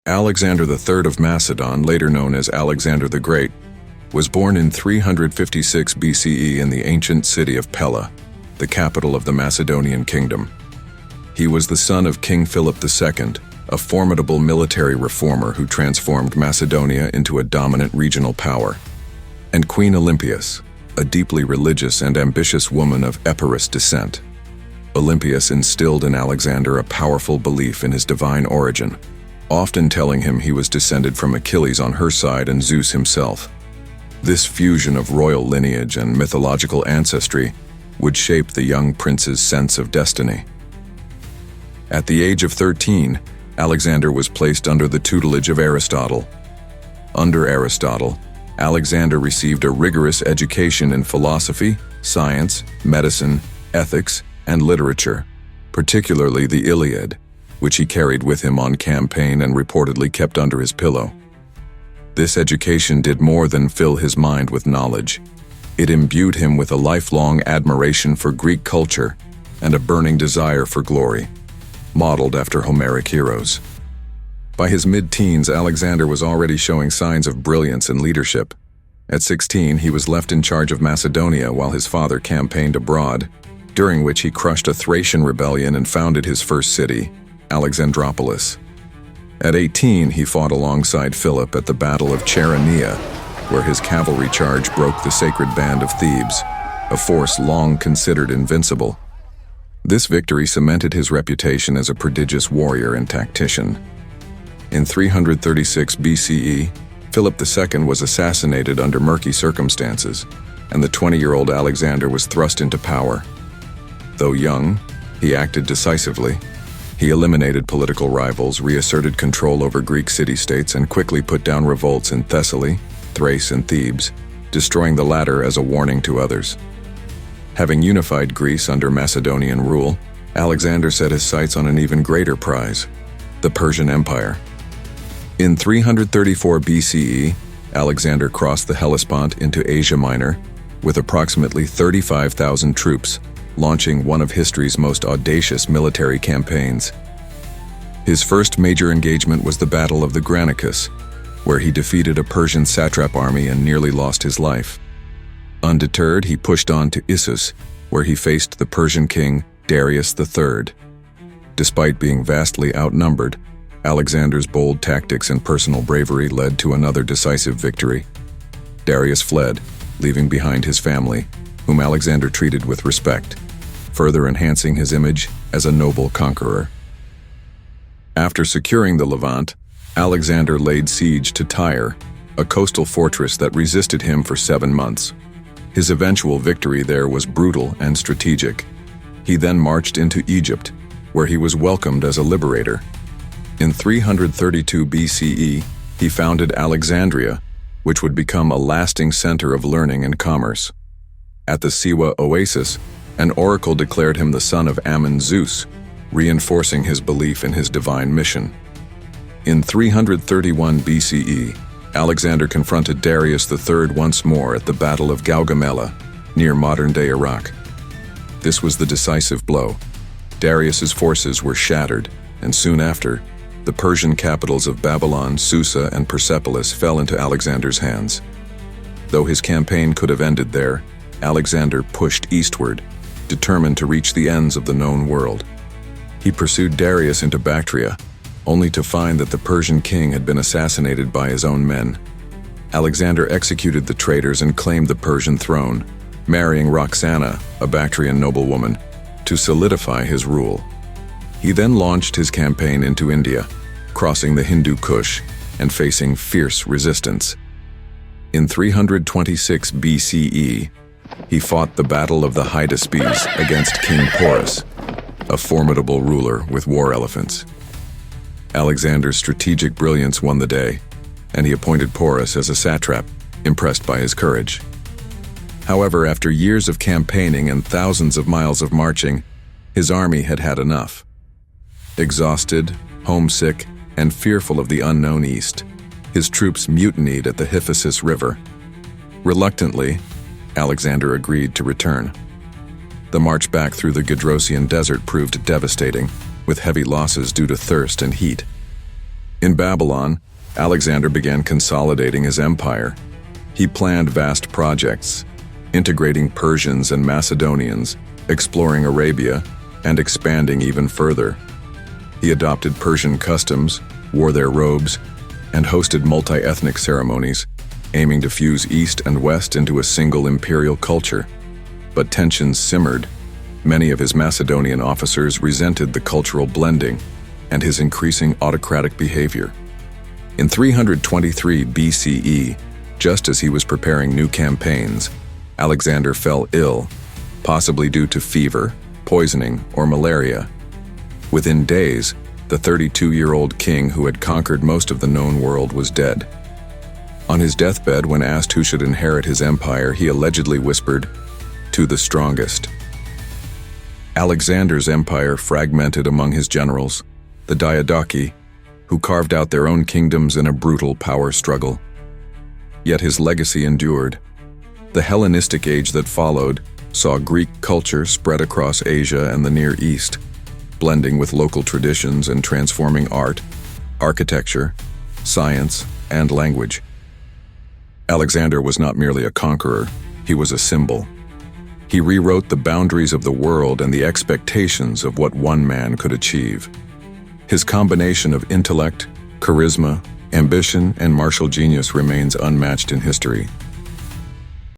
Alexander III of Macedon, later known as Alexander the Great, was born in 356 BCE in the ancient city of Pella, the capital of the Macedonian kingdom. He was the son of King Philip II, a formidable military reformer who transformed Macedonia into a dominant regional power, and Queen Olympias, a deeply religious and ambitious woman of Epirus descent. Olympias instilled in Alexander a powerful belief in his divine origin, often telling him he was descended from Achilles on her side and Zeus himself. This fusion of royal lineage and mythological ancestry would shape the young prince's sense of destiny. At the age of 13, Alexander was placed under the tutelage of Aristotle. Under Aristotle, Alexander received a rigorous education in philosophy, science, medicine, ethics, and literature, particularly the Iliad, which he carried with him on campaign and reportedly kept under his pillow. This education did more than fill his mind with knowledge. It imbued him with a lifelong admiration for Greek culture and a burning desire for glory, modeled after Homeric heroes. By his mid-teens, Alexander was already showing signs of brilliance and leadership. At 16, he was left in charge of Macedonia while his father campaigned abroad, during which he crushed a Thracian rebellion and founded his first city, Alexandropolis. At 18, he fought alongside Philip at the Battle of Chaeronea, where his cavalry charge broke the sacred band of Thebes, a force long considered invincible. This victory cemented his reputation as a prodigious warrior and tactician. In 336 BCE, Philip II was assassinated under murky circumstances, and the 20-year-old Alexander was thrust into power. Though young, he acted decisively. He eliminated political rivals, reasserted control over Greek city-states, and quickly put down revolts in Thessaly, Thrace, and Thebes, destroying the latter as a warning to others. Having unified Greece under Macedonian rule, Alexander set his sights on an even greater prize, the Persian Empire. In 334 BCE, Alexander crossed the Hellespont into Asia Minor with approximately 35,000 troops, launching one of history's most audacious military campaigns. His first major engagement was the Battle of the Granicus, where he defeated a Persian satrap army and nearly lost his life. Undeterred, he pushed on to Issus, where he faced the Persian king Darius III. Despite being vastly outnumbered, Alexander's bold tactics and personal bravery led to another decisive victory. Darius fled, leaving behind his family, whom Alexander treated with respect, further enhancing his image as a noble conqueror. After securing the Levant, Alexander laid siege to Tyre, a coastal fortress that resisted him for 7 months. His eventual victory there was brutal and strategic. He then marched into Egypt, where he was welcomed as a liberator. In 332 BCE, he founded Alexandria, which would become a lasting center of learning and commerce. At the Siwa oasis, an oracle declared him the son of Ammon Zeus, reinforcing his belief in his divine mission. In 331 BCE, Alexander confronted Darius III once more at the Battle of Gaugamela, near modern-day Iraq. This was the decisive blow. Darius's forces were shattered, and soon after, the Persian capitals of Babylon, Susa, and Persepolis fell into Alexander's hands. Though his campaign could have ended there, Alexander pushed eastward, determined to reach the ends of the known world. He pursued Darius into Bactria, only to find that the Persian king had been assassinated by his own men. Alexander executed the traitors and claimed the Persian throne, marrying Roxana, a Bactrian noblewoman, to solidify his rule. He then launched his campaign into India, crossing the Hindu Kush and facing fierce resistance. In 326 BCE, he fought the Battle of the Hydaspes against King Porus, a formidable ruler with war elephants. Alexander's strategic brilliance won the day, and he appointed Porus as a satrap, impressed by his courage. However, after years of campaigning and thousands of miles of marching, his army had had enough. Exhausted, homesick, and fearful of the unknown east, his troops mutinied at the Hyphasis River. Reluctantly, Alexander agreed to return. The march back through the Gedrosian desert proved devastating, with heavy losses due to thirst and heat. In Babylon, Alexander began consolidating his empire. He planned vast projects, integrating Persians and Macedonians, exploring Arabia, and expanding even further. He adopted Persian customs, wore their robes, and hosted multi-ethnic ceremonies, aiming to fuse East and West into a single imperial culture. But tensions simmered. Many of his Macedonian officers resented the cultural blending and his increasing autocratic behavior. In 323 BCE, just as he was preparing new campaigns, Alexander fell ill, possibly due to fever, poisoning, or malaria. Within days, the 32-year-old king who had conquered most of the known world was dead. On his deathbed, when asked who should inherit his empire, he allegedly whispered, "To the strongest." Alexander's empire fragmented among his generals, the Diadochi, who carved out their own kingdoms in a brutal power struggle. Yet his legacy endured. The Hellenistic age that followed saw Greek culture spread across Asia and the Near East, blending with local traditions and transforming art, architecture, science, and language. Alexander was not merely a conqueror, he was a symbol. He rewrote the boundaries of the world and the expectations of what one man could achieve. His combination of intellect, charisma, ambition, and martial genius remains unmatched in history.